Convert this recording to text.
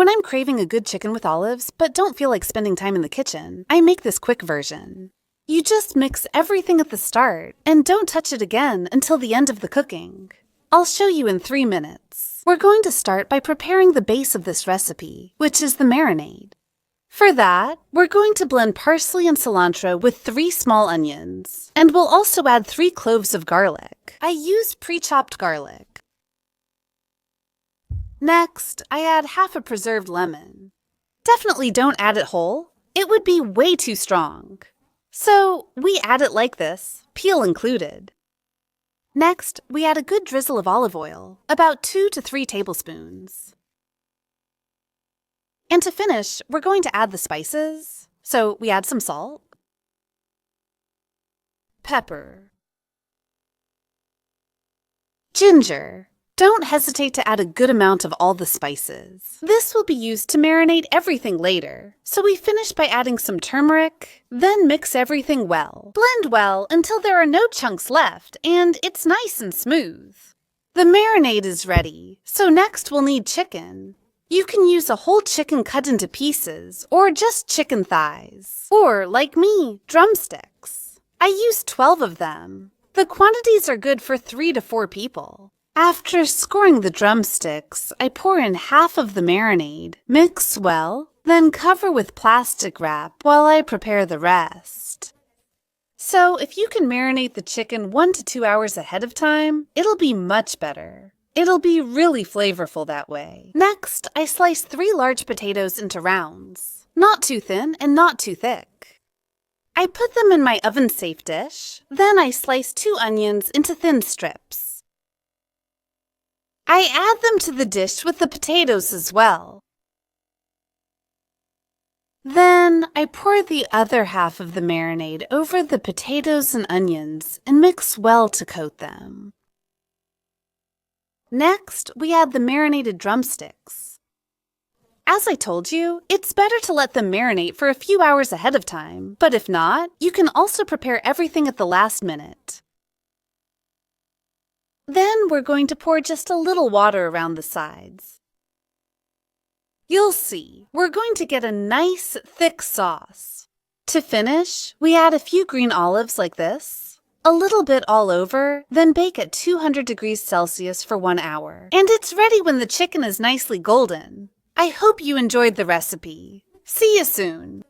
When I'm craving a good chicken with olives but don't feel like spending time in the kitchen, I make this quick version. You just mix everything at the start and don't touch it again until the end of the cooking. I'll show you in 3 minutes. We're going to start by preparing the base of this recipe, which is the marinade. For that, we're going to blend parsley and cilantro with 3 small onions, and we'll also add 3 cloves of garlic. I use pre-chopped garlic. Next, I add half a preserved lemon. Definitely don't add it whole. It would be way too strong. So we add it like this, peel included. Next, we add a good drizzle of olive oil, about 2 to 3 tablespoons. And to finish, we're going to add the spices. So we add some salt, pepper, ginger. Don't hesitate to add a good amount of all the spices. This will be used to marinate everything later. So we finish by adding some turmeric, then mix everything well. Blend well until there are no chunks left and it's nice and smooth. The marinade is ready, so next we'll need chicken. You can use a whole chicken cut into pieces or just chicken thighs. Or, like me, drumsticks. I use 12 of them. The quantities are good for 3 to 4 people. After scoring the drumsticks, I pour in half of the marinade, mix well, then cover with plastic wrap while I prepare the rest. So if you can marinate the chicken 1 to 2 hours ahead of time, it'll be much better. It'll be really flavorful that way. Next, I slice 3 large potatoes into rounds, not too thin and not too thick. I put them in my oven-safe dish, then I slice 2 onions into thin strips. I add them to the dish with the potatoes as well. Then I pour the other half of the marinade over the potatoes and onions and mix well to coat them. Next, we add the marinated drumsticks. As I told you, it's better to let them marinate for a few hours ahead of time, but if not, you can also prepare everything at the last minute. Then we're going to pour just a little water around the sides. You'll see, we're going to get a nice, thick sauce. To finish, we add a few green olives like this, a little bit all over, then bake at 200 degrees Celsius for 1 hour. And it's ready when the chicken is nicely golden. I hope you enjoyed the recipe. See you soon!